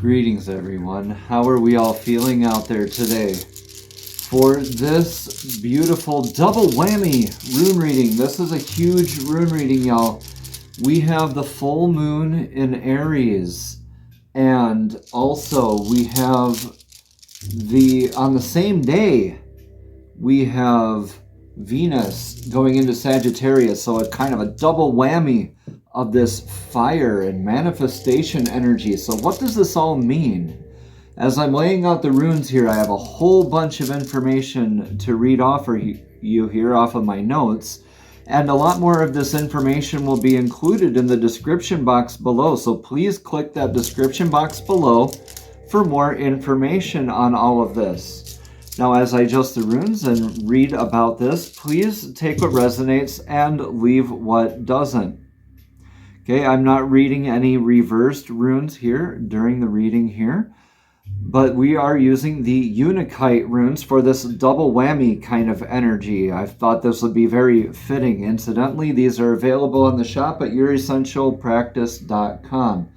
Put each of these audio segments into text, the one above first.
Greetings, everyone. How are we all feeling out there today? For this beautiful double whammy rune reading, this is a huge rune reading, y'all. We have the full moon in Aries, and also we have on the same day, we have Venus going into Sagittarius, so a kind of a double whammy of this fire and manifestation energy. So what does this all mean? As I'm laying out the runes here, I have a whole bunch of information to read off for you here off of my notes, and a lot more of this information will be included in the description box below, so please click that description box below for more information on all of this. Now, as I adjust the runes and read about this, please take what resonates and leave what doesn't. Okay, I'm not reading any reversed runes here during the reading here, but we are using the Unikite runes for this double whammy kind of energy. I thought this would be very fitting. Incidentally, these are available in the shop at youressentialpractice.com.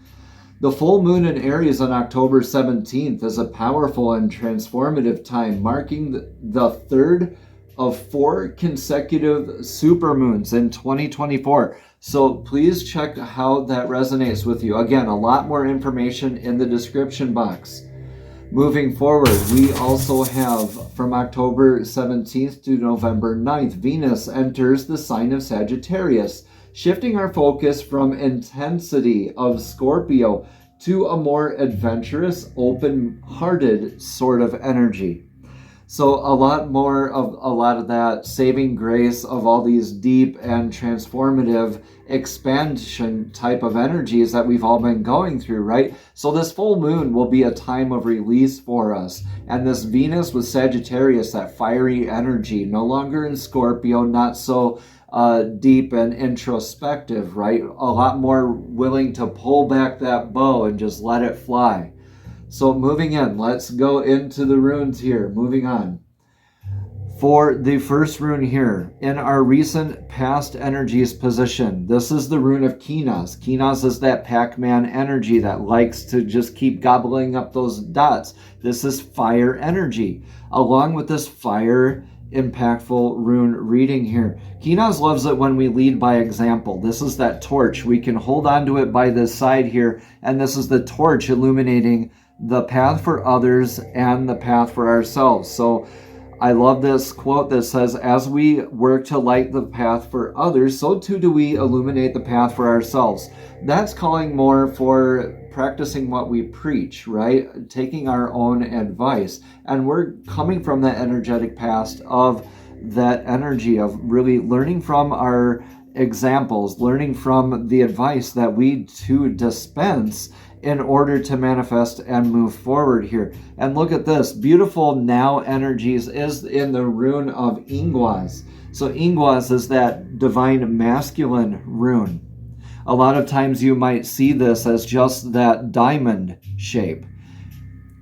The full moon in Aries on October 17th is a powerful and transformative time, marking the third of 4 consecutive supermoons in 2024. So please check how that resonates with you. Again, a lot more information in the description box. Moving forward, we also have from October 17th to November 9th, Venus enters the sign of Sagittarius, shifting our focus from intensity of Scorpio to a more adventurous, open-hearted sort of energy. So a lot of that saving grace of all these deep and transformative expansion type of energies that we've all been going through, right? So this full moon will be a time of release for us. And this Venus with Sagittarius, that fiery energy, no longer in Scorpio, not so deep and introspective, right? A lot more willing to pull back that bow and just let it fly. So moving in, let's go into the runes here. Moving on. For the first rune here, in our recent past energies position, this is the rune of Kinos. Kinos is that Pac-Man energy that likes to just keep gobbling up those dots. This is fire energy. Along with this fire impactful rune reading here, Kinos loves it when we lead by example. This is that torch. We can hold on to it by this side here, and this is the torch illuminating the path for others and the path for ourselves. So I love this quote that says, as we work to light the path for others, so too do we illuminate the path for ourselves. That's calling more for practicing what we preach, right? Taking our own advice. And we're coming from that energetic past of that energy of really learning from our examples, learning from the advice that we too dispense in order to manifest and move forward here. And look at this, beautiful now energies is in the rune of Ingu. So Ingu is that divine masculine rune. A lot of times you might see this as just that diamond shape.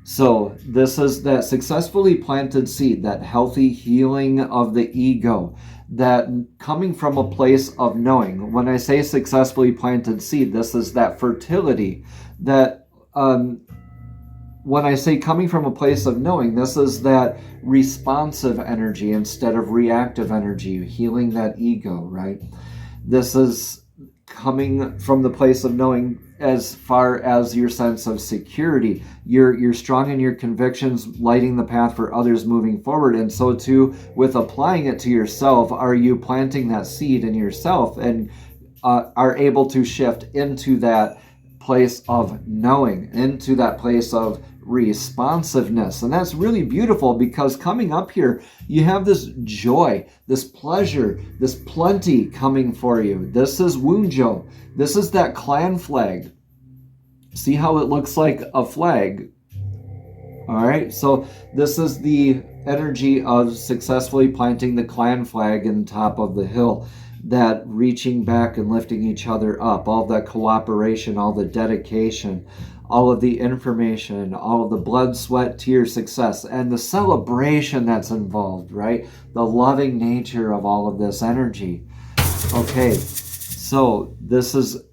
So this is that successfully planted seed, that healthy healing of the ego, that coming from a place of knowing. When I say successfully planted seed, this is that fertility, that when I say coming from a place of knowing, this is that responsive energy instead of reactive energy, healing that ego, right? This is coming from the place of knowing as far as your sense of security. You're strong in your convictions, lighting the path for others moving forward. And so too, with applying it to yourself, are you planting that seed in yourself and are able to shift into that place of knowing, into that place of responsiveness. And that's really beautiful, because coming up here, you have this joy, this pleasure, this plenty coming for you. This is Wunjo. This is that clan flag. See how it looks like a flag? All right, so this is the energy of successfully planting the clan flag in top of the hill, that reaching back and lifting each other up, all that cooperation, all the dedication, all of the information, all of the blood, sweat, tears, success, and the celebration that's involved, right? The loving nature of all of this energy. Okay, so this is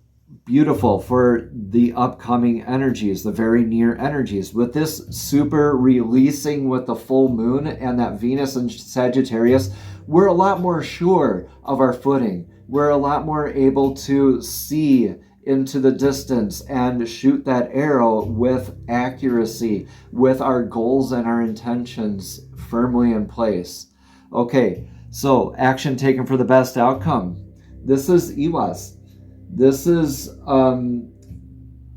beautiful for the upcoming energies, the very near energies. With this super releasing with the full moon and that Venus and Sagittarius, we're a lot more sure of our footing. We're a lot more able to see into the distance and shoot that arrow with accuracy, with our goals and our intentions firmly in place. Okay, so action taken for the best outcome. This is Iwas. This is,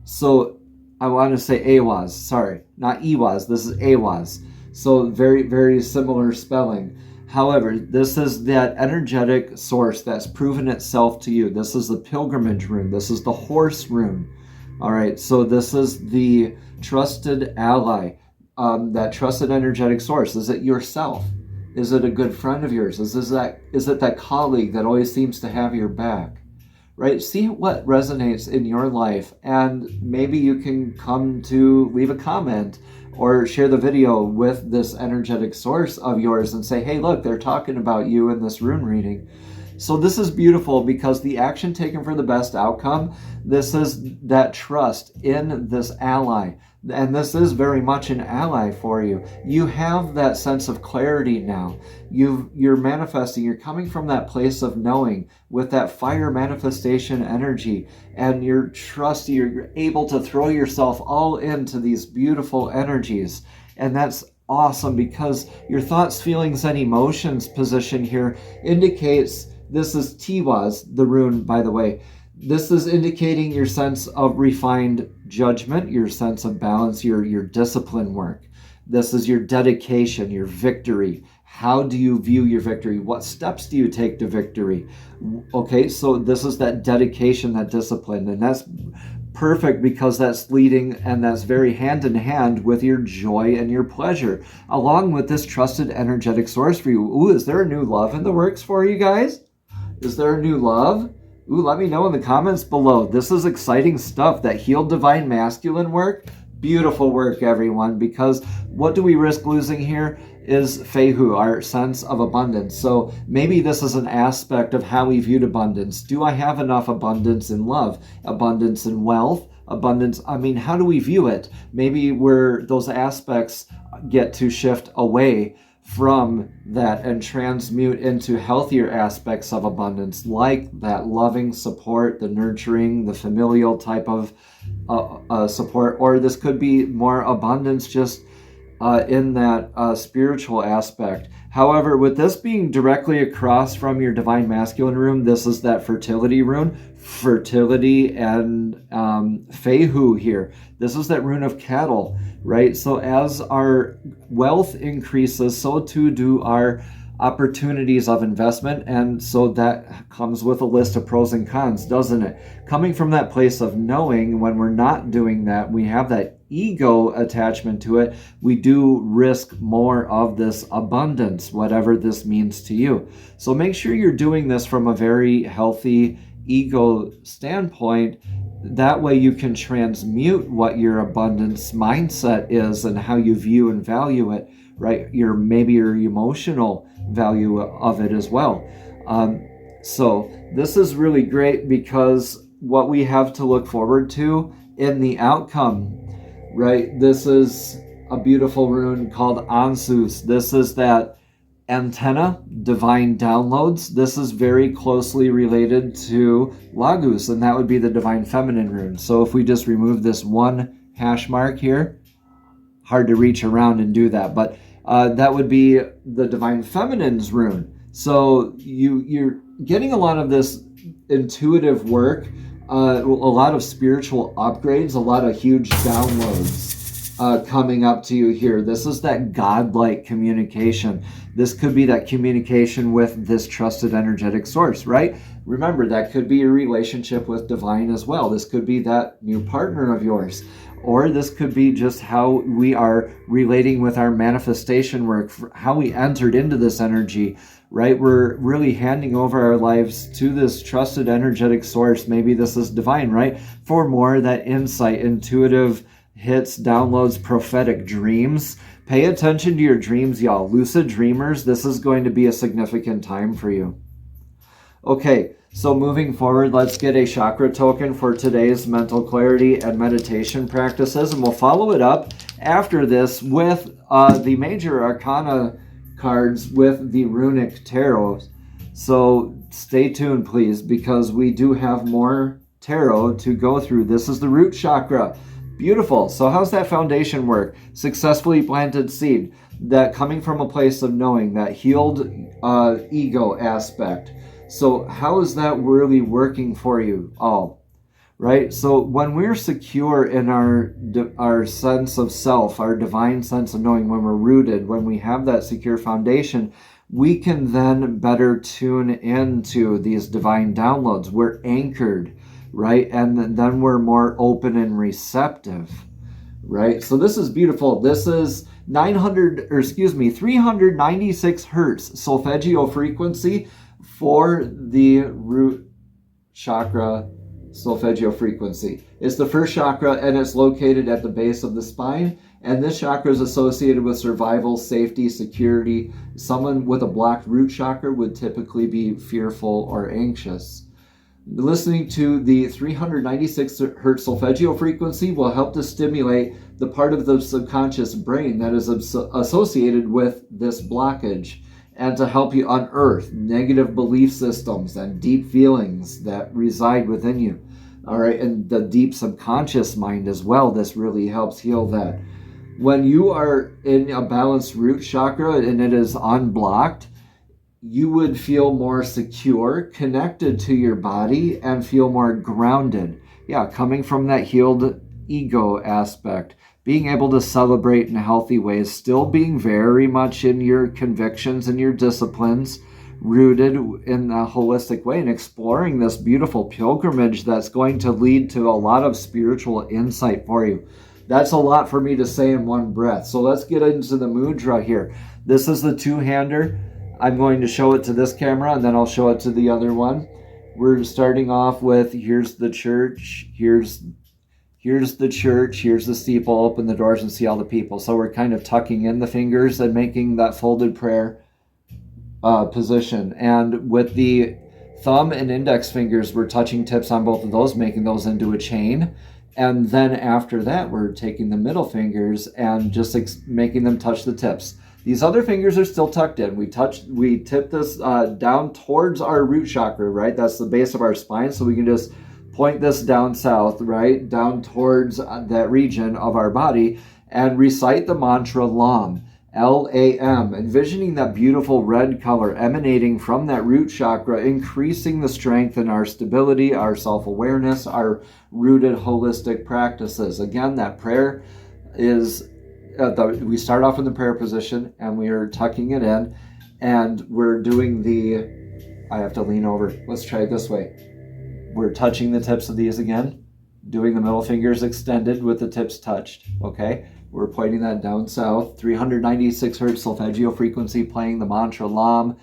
so I want to say Awaz, sorry, not Iwas, this is Awaz. So very, very similar spelling. However, this is that energetic source that's proven itself to you. This is the pilgrimage rune. This is the horse rune. All right, so this is the trusted ally, that trusted energetic source. Is it yourself? Is it a good friend of yours? Is it that colleague that always seems to have your back? Right? See what resonates in your life, and maybe you can come to leave a comment or share the video with this energetic source of yours and say, hey, look, they're talking about you in this rune reading. So this is beautiful because the action taken for the best outcome, this is that trust in this ally. And this is very much an ally for you. You have that sense of clarity now. You're manifesting, you're coming from that place of knowing with that fire manifestation energy, and you're trusty, you're able to throw yourself all into these beautiful energies. And that's awesome because your thoughts, feelings, and emotions position here indicates, this is Tiwaz, the rune, by the way. This is indicating your sense of refined judgment, your sense of balance, your discipline work. This is your dedication, your victory. How do you view your victory? What steps do you take to victory? Okay, so this is that dedication, that discipline, and that's perfect because that's leading and that's very hand in hand with your joy and your pleasure, along with this trusted energetic source for you. Ooh, is there a new love in the works for you guys? Is there a new love? Ooh, let me know in the comments below. This is exciting stuff. That healed divine masculine work, beautiful work, everyone, because what do we risk losing here is Fehu, our sense of abundance. So maybe this is an aspect of how we viewed abundance. Do I have enough abundance in love, abundance in wealth, abundance? I mean, how do we view it? Maybe where those aspects get to shift away from that and transmute into healthier aspects of abundance, like that loving support, the nurturing, the familial type of support, or this could be more abundance just in that spiritual aspect. However, with this being directly across from your divine masculine rune, this is that fertility rune, fertility and Fehu here. This is that rune of cattle, right? So as our wealth increases, so too do our opportunities of investment, and so that comes with a list of pros and cons, doesn't it? Coming from that place of knowing, when we're not doing that, we have that ego attachment to it, we do risk more of this abundance, whatever this means to you. So make sure you're doing this from a very healthy ego standpoint. That way you can transmute what your abundance mindset is and how you view and value it, right? Maybe your emotional value of it as well. So this is really great because what we have to look forward to in the outcome, right? This is a beautiful rune called Ansus. This is that antenna, divine downloads. This is very closely related to Lagus, and that would be the divine feminine rune. So if we just remove this one hash mark here, hard to reach around and do that, but that would be the divine feminine's rune. So you're getting a lot of this intuitive work, a lot of spiritual upgrades, a lot of huge downloads coming up to you here. This is that godlike communication. This could be that communication with this trusted energetic source, right? Remember, that could be a relationship with divine as well. This could be that new partner of yours. Or this could be just how we are relating with our manifestation work, how we entered into this energy, right? We're really handing over our lives to this trusted energetic source. Maybe this is divine, right? For more that insight, intuitive hits, downloads, prophetic dreams. Pay attention to your dreams, y'all. Lucid dreamers, this is going to be a significant time for you. Okay, So moving forward, let's get a chakra token for today's mental clarity and meditation practices, and we'll follow it up after this with the major arcana cards with the runic tarot. So stay tuned, please, because we do have more tarot to go through. This is the root chakra. Beautiful. So how's that foundation work? Successfully planted seed, that coming from a place of knowing, that healed ego aspect. So how is that really working for you all? Right? So when we're secure in our sense of self, our divine sense of knowing, when we're rooted, when we have that secure foundation, we can then better tune into these divine downloads. We're anchored, right? And then we're more open and receptive, right? So this is beautiful. This is 396 hertz solfeggio frequency for the root chakra solfeggio frequency. It's the first chakra, and it's located at the base of the spine. And this chakra is associated with survival, safety, security. Someone with a blocked root chakra would typically be fearful or anxious. Listening to the 396 hertz solfeggio frequency will help to stimulate the part of the subconscious brain that is associated with this blockage, and to help you unearth negative belief systems and deep feelings that reside within you. All right, and the deep subconscious mind as well. This really helps heal that. When you are in a balanced root chakra and it is unblocked, you would feel more secure, connected to your body, and feel more grounded. Yeah, coming from that healed ego aspect, being able to celebrate in healthy ways, still being very much in your convictions and your disciplines, rooted in a holistic way, and exploring this beautiful pilgrimage that's going to lead to a lot of spiritual insight for you. That's a lot for me to say in one breath. So let's get into the mudra here. This is the two-hander. I'm going to show it to this camera, and then I'll show it to the other one. We're starting off with, here's the church, here's the church, here's the steeple, open the doors and see all the people. So we're kind of tucking in the fingers and making that folded prayer position. And with the thumb and index fingers, we're touching tips on both of those, making those into a chain. And then after that, we're taking the middle fingers and just making them touch the tips. These other fingers are still tucked in. We tip this down towards our root chakra, right? That's the base of our spine. So we can just point this down south, right? Down towards that region of our body, and recite the mantra LAM, L-A-M, envisioning that beautiful red color emanating from that root chakra, increasing the strength in our stability, our self-awareness, our rooted holistic practices. Again, that prayer is, we start off in the prayer position, and we are tucking it in, and we're doing I have to lean over. Let's try it this way. We're touching the tips of these again, doing the middle fingers extended with the tips touched, okay? We're pointing that down south, 396 hertz solfeggio frequency, playing the mantra LAM.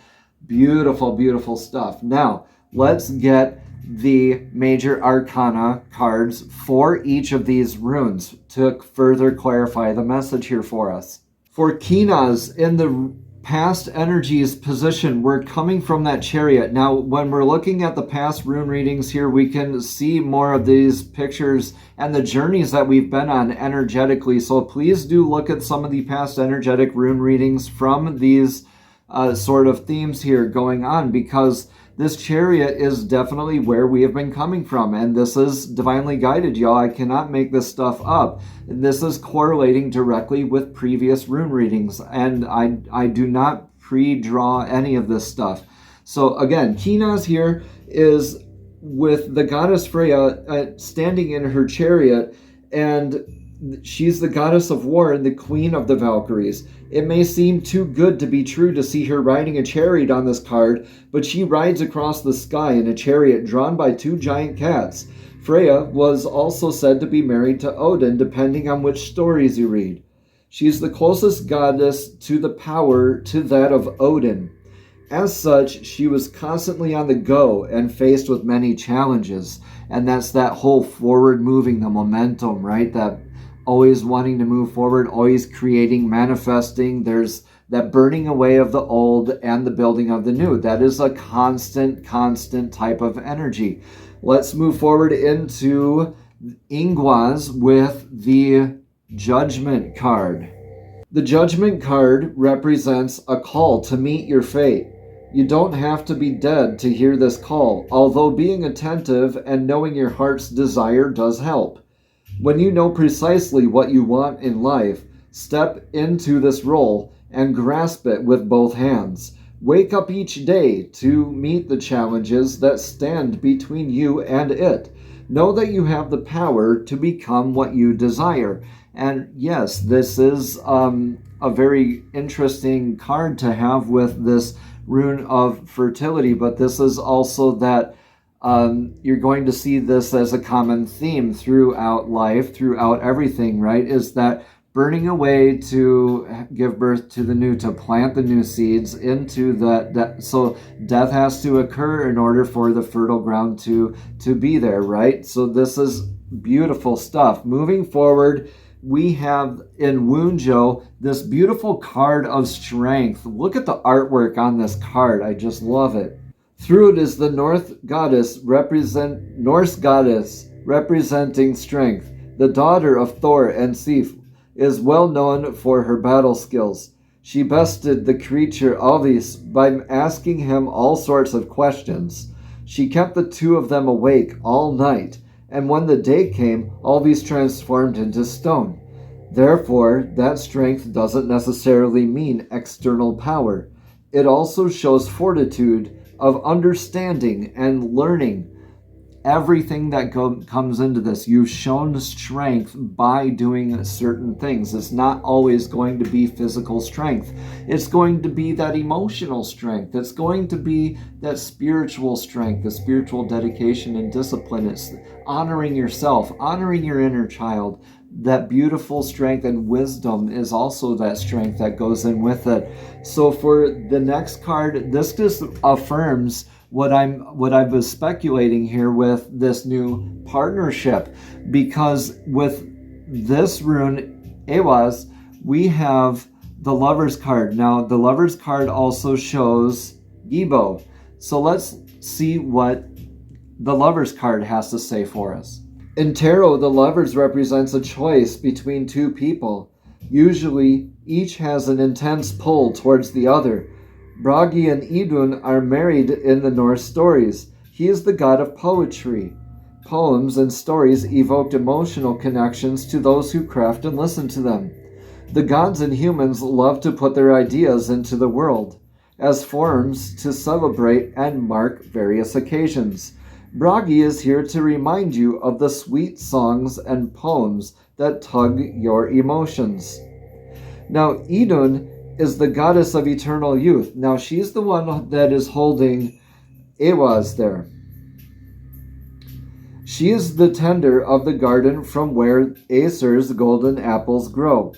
Beautiful, beautiful stuff. Now, let's get the major arcana cards for each of these runes to further clarify the message here for us. For Kinas, in the past energies position, we're coming from that chariot. Now, when we're looking at the past rune readings here, we can see more of these pictures and the journeys that we've been on energetically. So please do look at some of the past energetic rune readings from these sort of themes here going on, because this chariot is definitely where we have been coming from, and this is divinely guided, y'all. I cannot make this stuff up. This is correlating directly with previous rune readings, and I do not pre-draw any of this stuff. So again, Kinas here is with the goddess Freya standing in her chariot, and she's the goddess of war and the queen of the Valkyries. It may seem too good to be true to see her riding a chariot on this card, but she rides across the sky in a chariot drawn by two giant cats. Freya was also said to be married to Odin, depending on which stories you read. She's the closest goddess to the power to that of Odin. As such, she was constantly on the go and faced with many challenges. And that's that whole forward moving, the momentum, right? That always wanting to move forward, always creating, manifesting. There's that burning away of the old and the building of the new. That is a constant type of energy. Let's move forward into Inguas with the Judgment card. The Judgment card represents a call to meet your fate. You don't have to be dead to hear this call, although being attentive and knowing your heart's desire does help. When you know precisely what you want in life, step into this role and grasp it with both hands. Wake up each day to meet the challenges that stand between you and it. Know that you have the power to become what you desire. And yes, this is a very interesting card to have with this rune of fertility, but this is also that you're going to see this as a common theme throughout life, throughout everything, right? Is that burning away to give birth to the new, to plant the new seeds into that. So death has to occur in order for the fertile ground to be there, right? So this is beautiful stuff. Moving forward, we have in Wunjo this beautiful card of strength. Look at the artwork on this card. I just love it. Through it is the Norse goddess representing strength. The daughter of Thor and Sif is well known for her battle skills. She bested the creature Aries by asking him all sorts of questions. She kept the two of them awake all night, and when the day came, Aries transformed into stone. Therefore, that strength doesn't necessarily mean external power. It also shows fortitude of understanding and learning everything that comes into this. You've shown strength by doing certain things. It's not always going to be physical strength. It's going to be that emotional strength. It's going to be that spiritual strength, the spiritual dedication and discipline. It's honoring yourself, honoring your inner child. That beautiful strength and wisdom is also that strength that goes in with it. So for the next card, this just affirms what I was speculating here with this new partnership, because with this rune, Ewas, we have the Lover's card. Now, the Lover's card also shows Gibo. So let's see what the Lover's card has to say for us. In tarot, the Lovers represents a choice between two people. Usually, each has an intense pull towards the other. Bragi and Idun are married in the Norse stories. He is the god of poetry. Poems and stories evoked emotional connections to those who craft and listen to them. The gods and humans love to put their ideas into the world as forms to celebrate and mark various occasions. Bragi is here to remind you of the sweet songs and poems that tug your emotions. Now, Idun is the goddess of eternal youth. Now, she's the one that is holding Ewas there. She is the tender of the garden from where Acer's golden apples grow.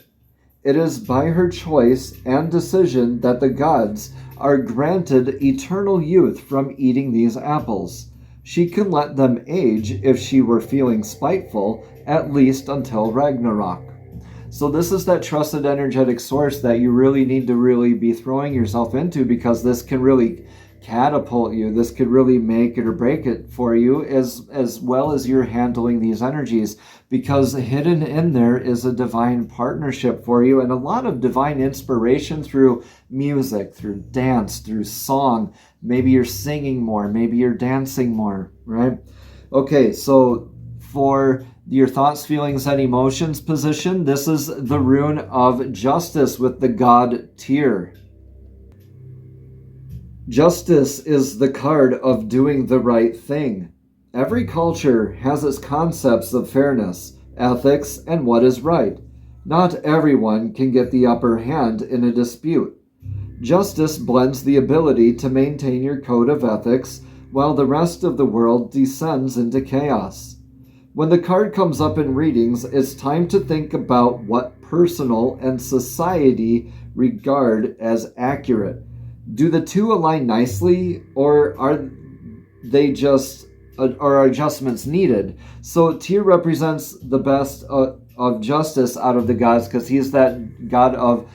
It is by her choice and decision that the gods are granted eternal youth from eating these apples. She can let them age if she were feeling spiteful, at least until Ragnarok. So this is that trusted energetic source that you really need to really be throwing yourself into, because this can really catapult you. This could really make it or break it for you, as well as you're handling these energies, because hidden in there is a divine partnership for you and a lot of divine inspiration through music, through dance, through song. Maybe you're singing more, maybe you're dancing more, right? Okay, so for your thoughts, feelings, and emotions position, this is the rune of justice with the god Tyr. Justice is the card of doing the right thing. Every culture has its concepts of fairness, ethics, and what is right. Not everyone can get the upper hand in a dispute. Justice blends the ability to maintain your code of ethics while the rest of the world descends into chaos. When the card comes up in readings, it's time to think about what personal and society regard as accurate. Do the two align nicely, or are they just are adjustments needed? So Tyr represents the best of justice out of the gods, because he's that god of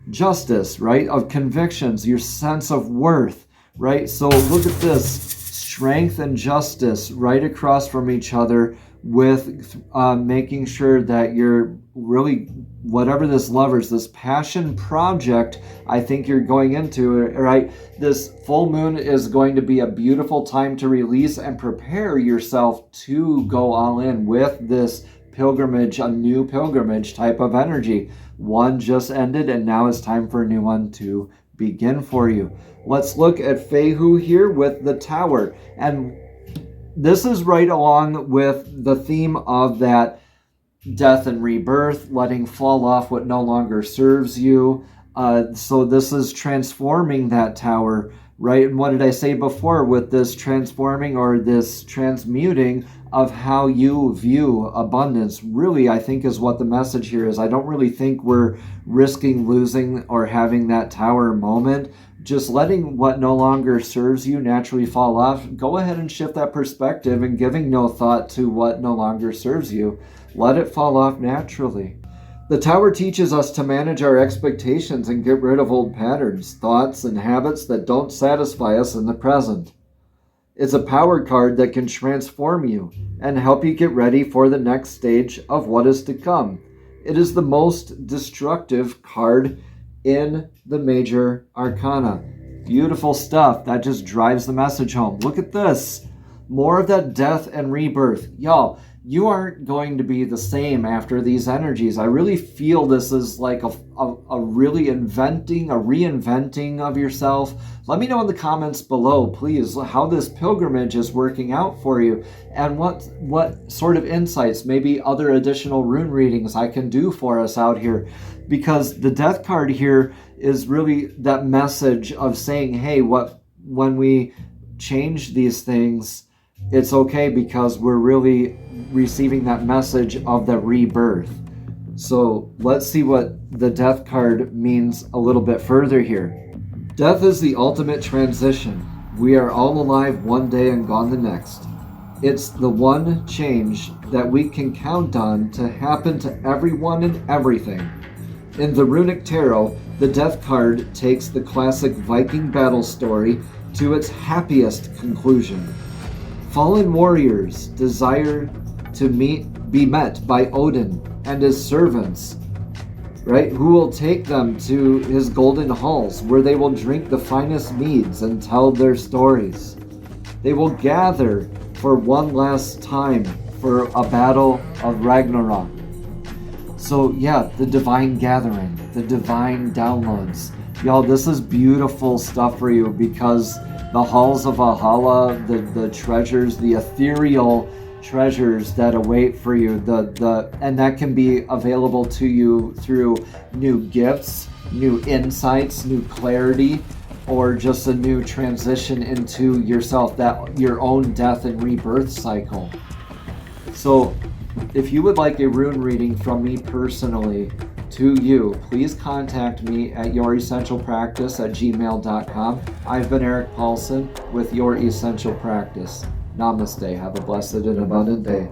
justice, right? Of convictions, your sense of worth, right? So look at this, strength and justice right across from each other, with making sure that you're really, whatever this lovers, this passion project I think you're going into, right? This full moon is going to be a beautiful time to release and prepare yourself to go all in with this pilgrimage, a new pilgrimage type of energy. One just ended and now it's time for a new one to begin for you. Let's look at Fehu here with the Tower. And this is right along with the theme of that death and rebirth, letting fall off what no longer serves you. So this is transforming that tower, right? And what did I say before with this transforming or this transmuting of how you view abundance? Really, I think is what the message here is. I don't really think we're risking losing or having that tower moment. Just letting what no longer serves you naturally fall off. Go ahead and shift that perspective and giving no thought to what no longer serves you. Let it fall off naturally. The Tower teaches us to manage our expectations and get rid of old patterns, thoughts, and habits that don't satisfy us in the present. It's a power card that can transform you and help you get ready for the next stage of what is to come. It is the most destructive card in the major arcana. Beautiful stuff. That just drives the message home. Look at this. More of that death and rebirth. Y'all, you aren't going to be the same after these energies. I really feel this is like a really reinventing of yourself. Let me know in the comments below, please, how this pilgrimage is working out for you and what sort of insights, maybe other additional rune readings I can do for us out here. Because the death card here is really that message of saying, hey, when we change these things, it's okay because we're really receiving that message of the rebirth. So let's see what the death card means a little bit further here. Death is the ultimate transition. We are all alive one day and gone the next. It's the one change that we can count on to happen to everyone and everything. In the Runic Tarot, the Death card takes the classic Viking battle story to its happiest conclusion. Fallen warriors desire to be met by Odin and his servants, right? Who will take them to his golden halls, where they will drink the finest meads and tell their stories. They will gather for one last time for a battle of Ragnarok. So yeah, the divine gathering, the divine downloads. Y'all, this is beautiful stuff for you because the halls of Valhalla, the treasures, the ethereal treasures that await for you, and that can be available to you through new gifts, new insights, new clarity, or just a new transition into yourself, that your own death and rebirth cycle. So if you would like a rune reading from me personally to you, please contact me at youressentialpractice@gmail.com. I've been Eric Paulson with Your Essential Practice. Namaste. Have a blessed and abundant day.